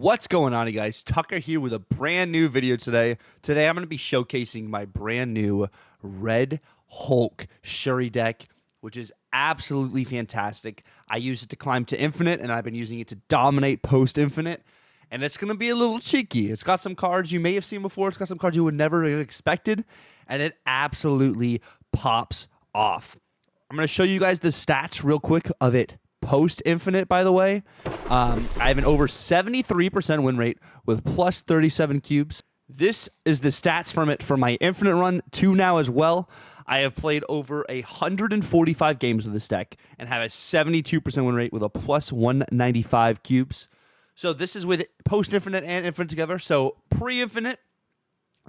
What's going on, you guys? Tucker here with a brand new video today. Today I'm going to be showcasing my brand new Red Hulk Shuri deck, which is absolutely fantastic. I use it to climb to infinite, and I've been using it to dominate post-infinite. And it's going to be a little cheeky. It's got some cards you may have seen before. It's got some cards you would never have expected, and it absolutely pops off. I'm going to show you guys the stats real quick of it post-infinite, by the way. I have an over 73% win rate with plus 37 cubes. This is the stats from it for my infinite run to now as well. I have played over 145 games with this deck and have a 72% win rate with a plus 195 cubes. So this is with post-infinite and infinite together. So pre-infinite,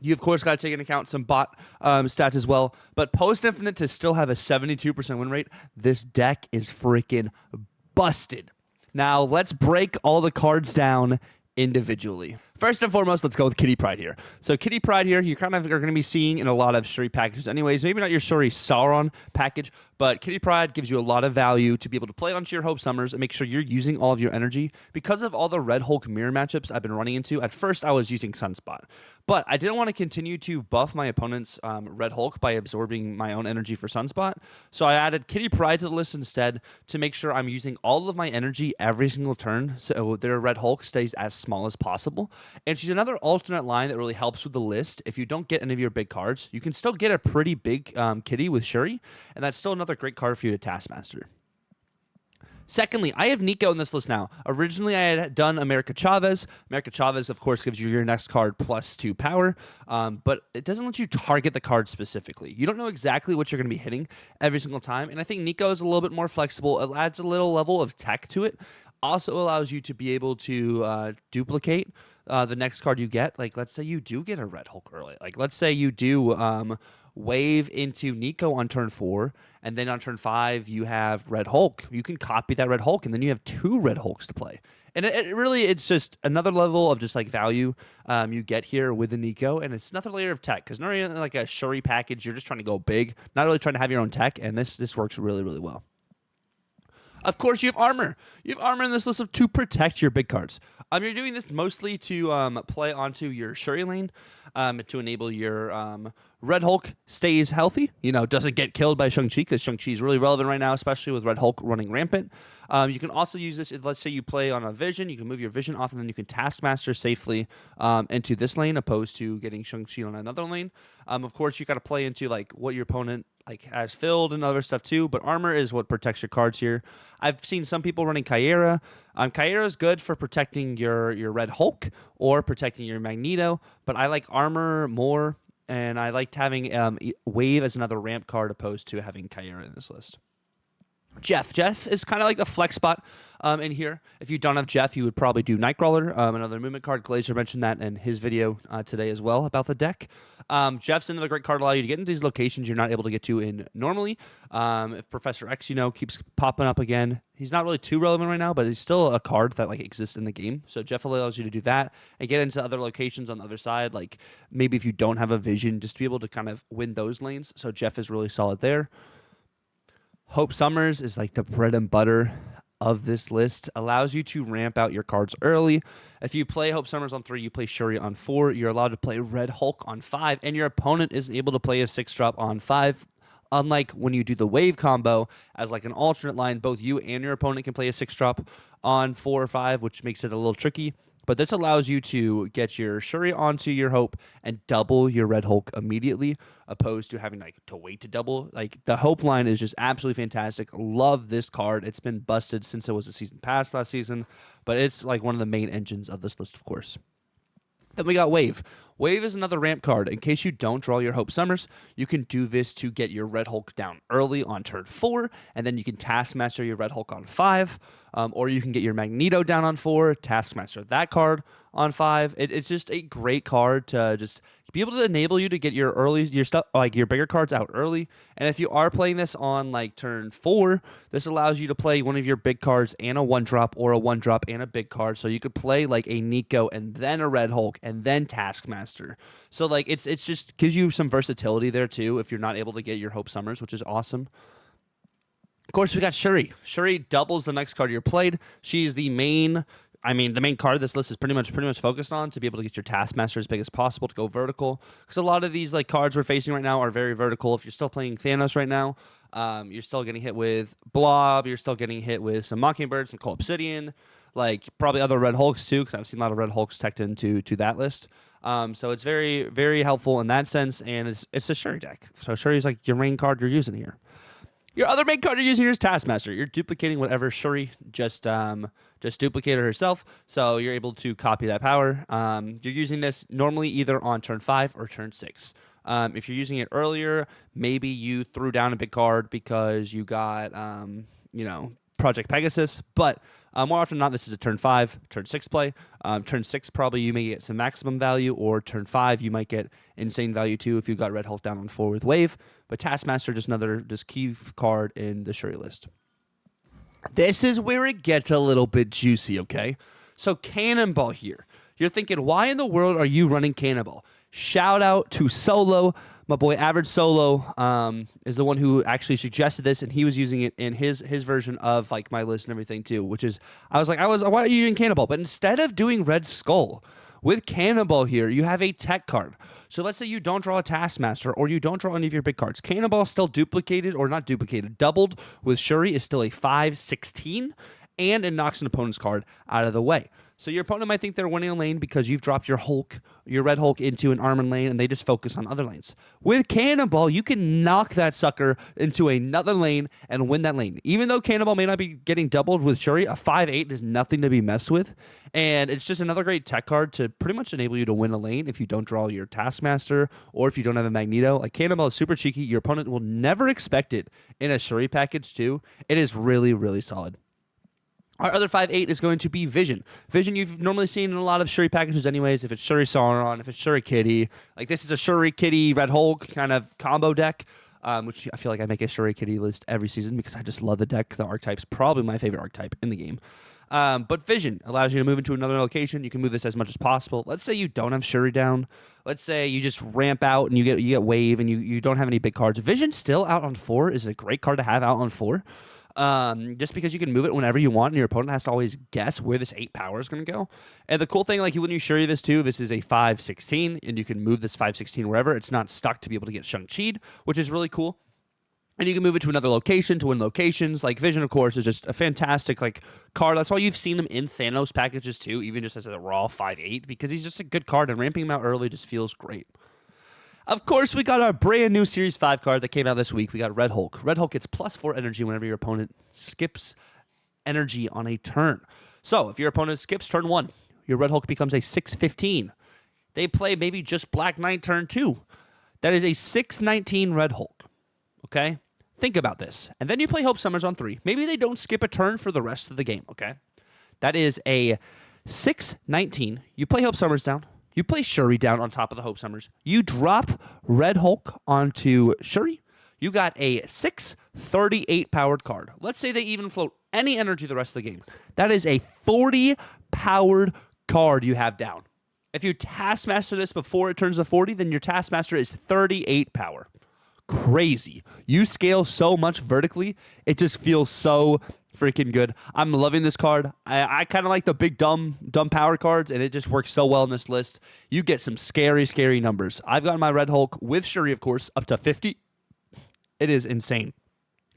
you, of course, got to take into account some bot stats as well. But post-infinite, to still have a 72% win rate, this deck is freaking busted. Now, let's break all the cards down individually. First and foremost, let's go with Kitty Pryde here. So Kitty Pryde here, you kind of are going to be seeing in a lot of Shuri packages anyways. Maybe not your Shuri Sauron package, but Kitty Pryde gives you a lot of value to be able to play onto your Hope Summers and make sure you're using all of your energy. Because of all the Red Hulk mirror matchups I've been running into, at first I was using Sunspot, but I didn't want to continue to buff my opponent's Red Hulk by absorbing my own energy for Sunspot. So I added Kitty Pryde to the list instead to make sure I'm using all of my energy every single turn so their Red Hulk stays as small as possible. And she's another alternate line that really helps with the list. If you don't get any of your big cards, you can still get a pretty big kitty with Shuri, and that's still another great card for you to Taskmaster. Secondly, I have Nico in this list now. Originally, I had done America Chavez. America Chavez, of course, gives you your next card plus 2 power, but it doesn't let you target the card specifically. You don't know exactly what you're going to be hitting every single time, and I think Nico is a little bit more flexible. It adds a little level of tech to it. Also allows you to be able to duplicate the next card you get. Like, let's say you do get a Red Hulk early. Like, let's say you do wave into Nico on turn 4, and then on turn 5 you have Red Hulk. You can copy that Red Hulk, and then you have 2 Red Hulks to play. And it's just another level of just like value you get here with the Nico, and it's another layer of tech, because not really like a Shuri package, you're just trying to go big, not really trying to have your own tech, and this works really, really well. Of course, you have armor. You have armor in this list to protect your big cards. You're doing this mostly to play onto your Shuri lane to enable your Red Hulk stays healthy. You know, doesn't get killed by Shang-Chi, because Shang-Chi is really relevant right now, especially with Red Hulk running rampant. You can also use this if, let's say, you play on a Vision. You can move your Vision off, and then you can Taskmaster safely into this lane, opposed to getting Shang-Chi on another lane. Of course, you got to play into like what your opponent has filled and other stuff too, but armor is what protects your cards here. I've seen some people running Kyera. Kyera is good for protecting your Red Hulk or protecting your Magneto, but I like armor more, and I liked having Wave as another ramp card opposed to having Kyera in this list. Jeff is kind of like the flex spot in here. If you don't have Jeff, you would probably do Nightcrawler, another movement card. Glazer mentioned that in his video today as well about the deck. Jeff's another great card to allow you to get into these locations you're not able to get to in normally. If Professor X, keeps popping up again, he's not really too relevant right now, but he's still a card that like exists in the game. So Jeff allows you to do that and get into other locations on the other side. Like maybe if you don't have a Vision, just to be able to kind of win those lanes. So Jeff is really solid there. Hope Summers is like the bread and butter of this list. Allows you to ramp out your cards early. If you play Hope Summers on 3, you play Shuri on 4, you're allowed to play Red Hulk on 5, and your opponent is able to play a 6-drop on 5. Unlike when you do the Wave combo as like an alternate line, both you and your opponent can play a 6-drop on 4 or 5, which makes it a little tricky. But this allows you to get your Shuri onto your Hope and double your Red Hulk immediately, opposed to having like to wait to double. Like the Hope line is just absolutely fantastic. Love this card. It's been busted since it was a season pass last season, but it's like one of the main engines of this list, of course. Then we got Wave. Wave is another ramp card. In case you don't draw your Hope Summers, you can do this to get your Red Hulk down early on turn 4, and then you can Taskmaster your Red Hulk on 5, or you can get your Magneto down on 4, Taskmaster that card on 5. It's just a great card to just be able to enable you to get your stuff, like your bigger cards out early. And if you are playing this on like turn 4, this allows you to play one of your big cards and a 1-drop, or a 1-drop and a big card. So you could play like a Nico and then a Red Hulk and then Taskmaster. So like it's just gives you some versatility there too if you're not able to get your Hope Summers, which is awesome. Of course, we got Shuri. Shuri doubles the next card you're played. She's the main I mean, the main card this list is pretty much focused on to be able to get your Taskmaster as big as possible to go vertical. Because a lot of these like cards we're facing right now are very vertical. If you're still playing Thanos right now, you're still getting hit with Blob. You're still getting hit with some Mockingbird, some Coal Obsidian, like probably other Red Hulks too. Because I've seen a lot of Red Hulks teched into that list. So it's very, very helpful in that sense, and it's a Shuri deck. So Shuri is like your main card you're using here. Your other main card you're using here is Taskmaster. You're duplicating whatever Shuri just duplicated herself, so you're able to copy that power. You're using this normally either on turn 5 or turn 6. If you're using it earlier, maybe you threw down a big card because you got, Project Pegasus, but more often than not, this is a turn 5, turn 6 play. Turn 6, probably you may get some maximum value, or turn 5, you might get insane value too if you got Red Hulk down on 4 with Wave. But Taskmaster, just another key card in the Shuri list. This is where it gets a little bit juicy, okay? So Cannonball here. You're thinking, why in the world are you running Cannonball? Shout out to Solo. My boy Average Solo is the one who actually suggested this, and he was using it in his version of like my list and everything too, which is, why are you doing Cannonball? But instead of doing Red Skull, with Cannonball here, you have a tech card. So let's say you don't draw a Taskmaster or you don't draw any of your big cards. Cannonball is still duplicated, or not duplicated, doubled with Shuri is still a 5/16, and it knocks an opponent's card out of the way. So your opponent might think they're winning a lane because you've dropped your Red Hulk into an Armor lane, and they just focus on other lanes. With Cannonball, you can knock that sucker into another lane and win that lane. Even though Cannonball may not be getting doubled with Shuri, a 5/8 is nothing to be messed with. And it's just another great tech card to pretty much enable you to win a lane if you don't draw your Taskmaster or if you don't have a Magneto. Like, Cannonball is super cheeky. Your opponent will never expect it in a Shuri package too. It is really, really solid. Our other 5/8 is going to be Vision. Vision you've normally seen in a lot of Shuri packages anyways, if it's Shuri Sauron, if it's Shuri Kitty. Like, this is a Shuri Kitty Red Hulk kind of combo deck, which I feel like I make a Shuri Kitty list every season because I just love the deck. The archetype's probably my favorite archetype in the game. But Vision allows you to move into another location. You can move this as much as possible. Let's say you don't have Shuri down. Let's say you just ramp out and you get Wave and you don't have any big cards. Vision still out on 4 is a great card to have out on 4. Just because you can move it whenever you want, and your opponent has to always guess where this 8 power is going to go. And the cool thing, like when you Shuri this too, this is a 5/16, and you can move this 5/16 wherever. It's not stuck to be able to get Shang-Chi'd, which is really cool. And you can move it to another location to win locations. Like, Vision, of course, is just a fantastic card. That's why you've seen him in Thanos packages too, even just as a raw 5/8, because he's just a good card, and ramping him out early just feels great. Of course, we got our brand new Series 5 card that came out this week. We got Red Hulk. Red Hulk gets +4 energy whenever your opponent skips energy on a turn. So if your opponent skips turn 1, your Red Hulk becomes a 6/15. They play maybe just Black Knight turn 2. That is a 6/19 Red Hulk. Okay? Think about this. And then you play Hope Summers on 3. Maybe they don't skip a turn for the rest of the game. Okay? That is a 6/19. You play Hope Summers down. You play Shuri down on top of the Hope Summers. You drop Red Hulk onto Shuri. You got a 6/38 powered card. Let's say they even float any energy the rest of the game. That is a 40 powered card you have down. If you Taskmaster this before it turns to 40, then your Taskmaster is 38 power. Crazy. You scale so much vertically, it just feels so freaking good. I'm loving this card. I kind of like the big dumb power cards, and it just works so well in this list. You get some scary, scary numbers. I've got my Red Hulk with Shuri, of course, up to 50. It is insane.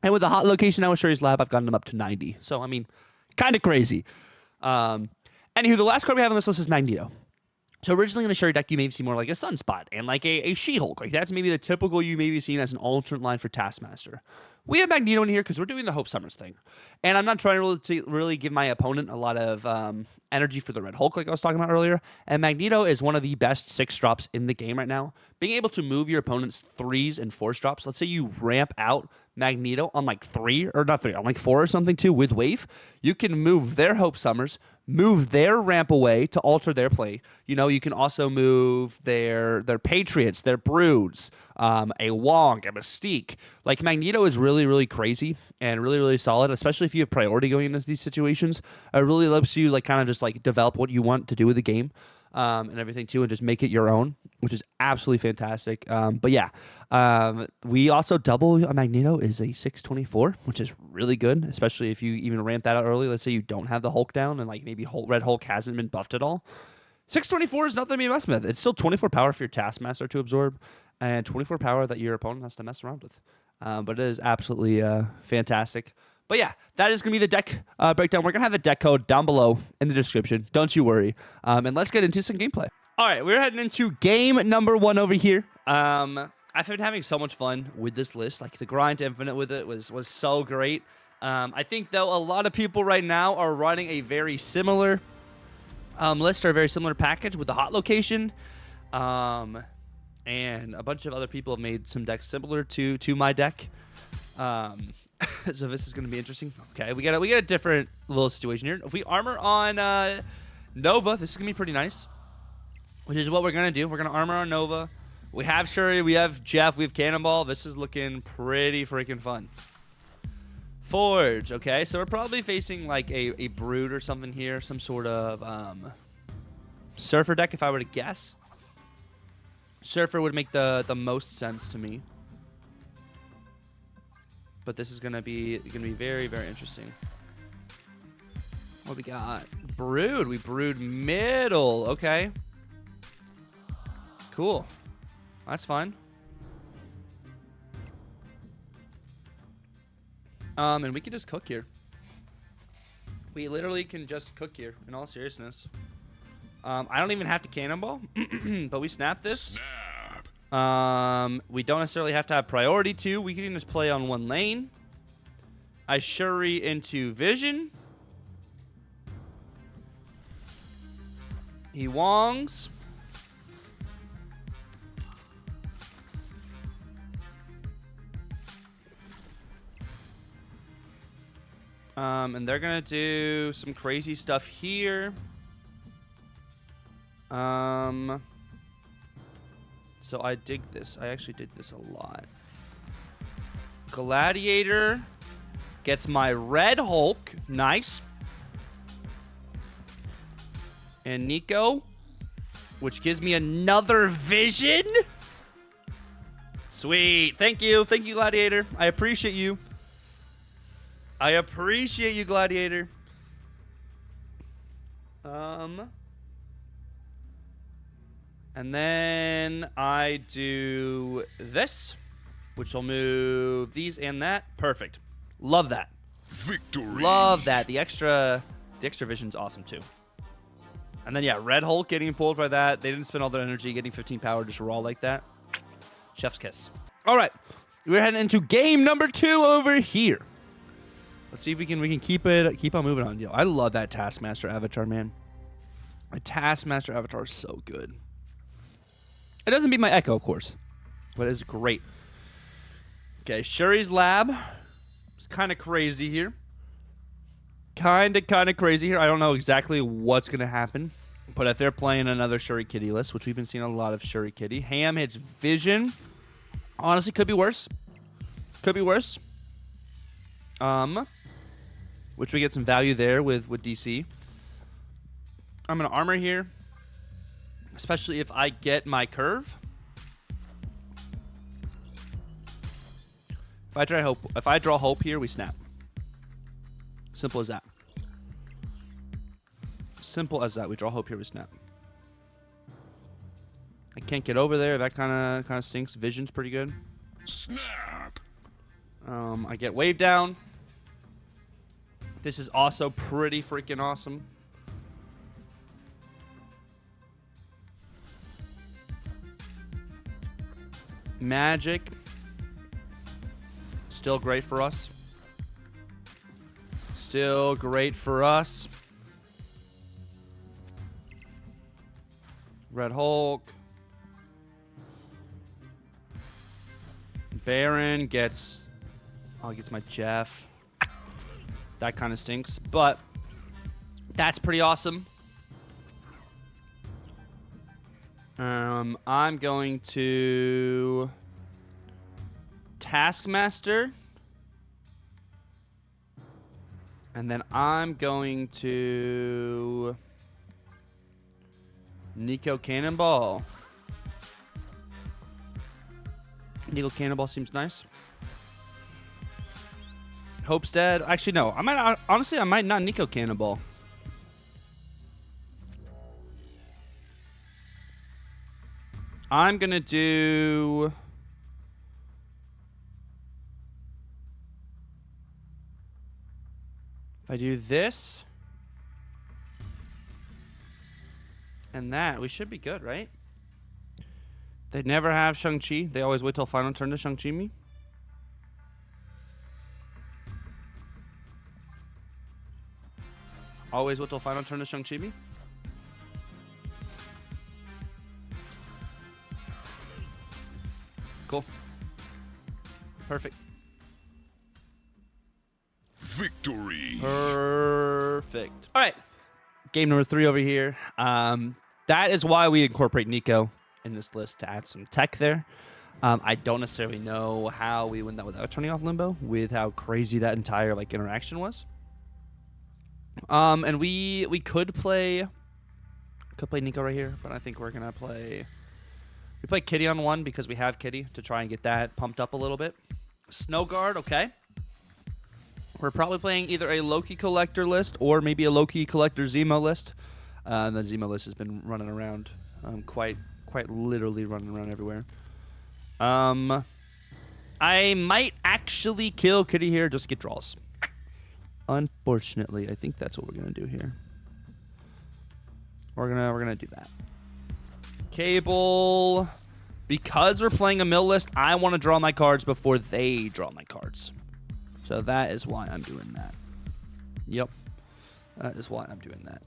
And with the hot location now with Shuri's Lab, I've gotten them up to 90. So, I mean, kind of crazy. Anywho, the last card we have on this list is Magneto. So originally in a Shuri deck, you may see more like a Sunspot and like a She-Hulk. Like, that's maybe the typical you may be seeing as an alternate line for Taskmaster. We have Magneto in here because we're doing the Hope Summers thing. And I'm not trying to really give my opponent a lot of energy for the Red Hulk like I was talking about earlier. And Magneto is one of the best 6 drops in the game right now. Being able to move your opponent's 3s and 4s drops. Let's say you ramp out Magneto on like 3, or not 3, on like 4 or something too with Wave. You can move their Hope Summers, move their ramp away to alter their play. You know, you can also move their Patriots, their Broods, a Wong, a Mystique. Like, Magneto is really, really crazy and really, really solid, especially if you have priority going into these situations. It really helps you like kind of just like develop what you want to do with the game. and everything too, and just make it your own, which is absolutely fantastic. But yeah, we also double a Magneto is a 624, which is really good, especially if you even ramp that out early. Let's say you don't have the Hulk down, and like maybe Red Hulk hasn't been buffed at all. 624 is nothing to be messed with. It's still 24 power for your Taskmaster to absorb, and 24 power that your opponent has to mess around with. But it is absolutely fantastic. But yeah, that is going to be the deck breakdown. We're going to have the deck code down below in the description. Don't you worry. And let's get into some gameplay. All right, we're heading into game number 1 over here. I've been having so much fun with this list. Like, the grind to infinite with it was so great. I think, though, a lot of people right now are running a very similar list or a very similar package with the hot location. And a bunch of other people have made some decks similar to my deck. So this is going to be interesting. Okay, we got a different little situation here. If we armor on Nova, this is going to be pretty nice. Which is what we're going to do. We're going to armor on Nova. We have Shuri, we have Jeff, we have Cannonball. This is looking pretty freaking fun. Forge, okay. So we're probably facing like a Brood or something here. Some sort of Surfer deck, if I were to guess. Surfer would make the most sense to me. But this is gonna be very, very interesting. What we got? Brood. We Brood middle. Okay. Cool. That's fine. And we can just cook here. We literally can just cook here, in all seriousness. I don't even have to Cannonball, but we snap this. We don't necessarily have to have priority to. We can just play on one lane. I Shuri into Vision. He Wongs. And they're gonna do some crazy stuff here. So I dig this. I actually dig this a lot. Gladiator gets my Red Hulk. Nice. And Nico, which gives me another Vision. Sweet. Thank you. Thank you, Gladiator. I appreciate you. I appreciate you, Gladiator. And then I do this, which will move these and that. Perfect. Love that. Victory. Love that. The extra vision's awesome too. And then yeah, Red Hulk getting pulled by that. They didn't spend all their energy getting 15 power, just raw like that. Chef's kiss. All right, we're heading into game number 2 over here. Let's see if we can keep on moving on. Yo, I love that Taskmaster avatar, man. My Taskmaster avatar is so good. It doesn't beat my Echo, of course, but it's great. Okay, Shuri's lab. It's kind of crazy here. Kind of crazy here. I don't know exactly what's going to happen, but if they're playing another Shuri Kitty list, which we've been seeing a lot of Shuri Kitty, Ham hits Vision. Honestly, could be worse. Could be worse. Which we get some value there with DC. I'm going to armor here, especially if I get my curve. If I draw hope here, we snap. Simple as that. Simple as that. We draw hope here, we snap. I can't get over there. That kind of stinks. Vision's pretty good. Snap. I get wave down. This is also pretty freaking awesome. Magic. Still great for us. Still great for us. Red Hulk. Baron gets... Oh, he gets my Jeff. That kind of stinks, but that's pretty awesome. I'm going to Taskmaster. And then I'm going to Nico Cannonball. Nico Cannonball seems nice. Hope's dead. Actually, no. I might honestly. I might not Nico Cannonball. I'm gonna do. If I do this and that, we should be good, right? They never have Shang-Chi. They always wait till final turn to Shang-Chi me. Always wait till final turn to Shang-Chi me. Cool. Perfect. Victory. Perfect. All right. Game number 3 over here. That is why we incorporate Nico in this list to add some tech there. I don't necessarily know how we win that without turning off Limbo, with how crazy that entire like interaction was. And we could play Nico right here, but I think we're gonna play. We play Kitty on 1 because we have Kitty to try and get that pumped up a little bit. Snow Guard, okay. We're probably playing either a Loki Collector list or maybe a Loki Collector Zemo list. The Zemo list has been running around, quite literally running around everywhere. I might actually kill Kitty here, just get draws. Unfortunately, I think that's what we're gonna do here. We're gonna do that. Cable, because we're playing a mill list, I want to draw my cards before they draw my cards. So that is why I'm doing that. Yep. That is why I'm doing that.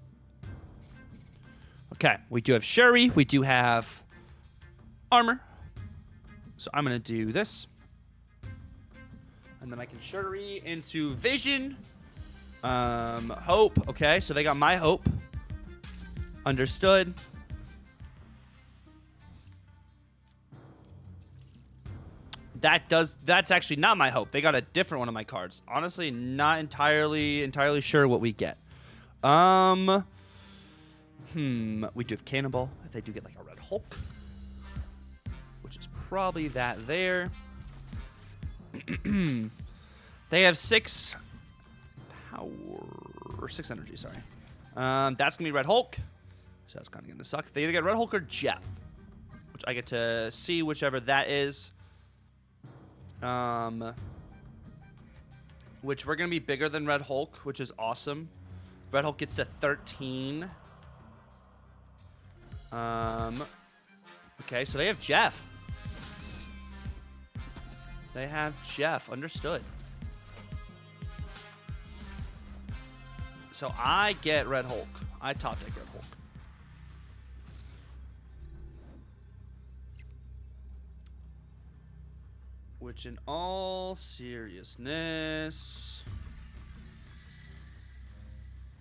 Okay, we do have Shuri. We do have armor. So I'm going to do this. And then I can Shuri into Vision. Hope. Okay, so they got my Hope. Understood. That's actually not my Hope. They got a different one of my cards. Honestly, not entirely sure what we get. We do have Cannonball. If they do get like a Red Hulk, which is probably that there. They have 6 power or 6 energy, sorry. That's gonna be Red Hulk. So that's kinda gonna suck. They either get Red Hulk or Jeff, which I get to see whichever that is. Which we're gonna be bigger than Red Hulk, which is awesome. Red Hulk gets to 13. Okay, so they have Jeff. They have Jeff. Understood. So I get Red Hulk. I top deck Red Hulk. Which, in all seriousness,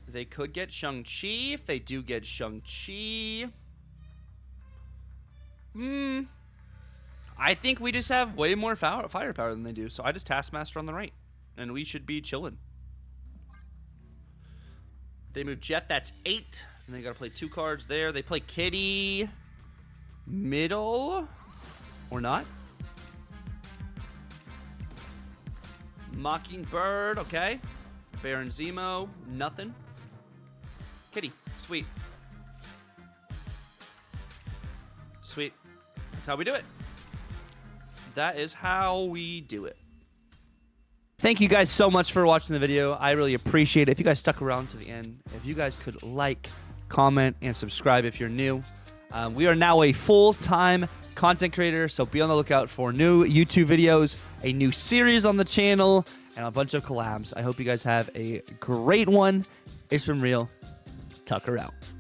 they could get Shang-Chi. If they do get Shang-Chi, I think we just have way more firepower than they do. So I just Taskmaster on the right, and we should be chilling. They move Jeff. That's 8, and they got to play 2 cards there. They play Kitty middle or not. Mockingbird, okay. Baron Zemo, nothing. Kitty, sweet. Sweet. That's how we do it. That is how we do it. Thank you guys so much for watching the video. I really appreciate it. If you guys stuck around to the end, if you guys could like, comment, and subscribe if you're new. We are now a full-time content creator, so be on the lookout for new YouTube videos, a new series on the channel, and a bunch of collabs. I hope you guys have a great one. It's been real. Tucker out.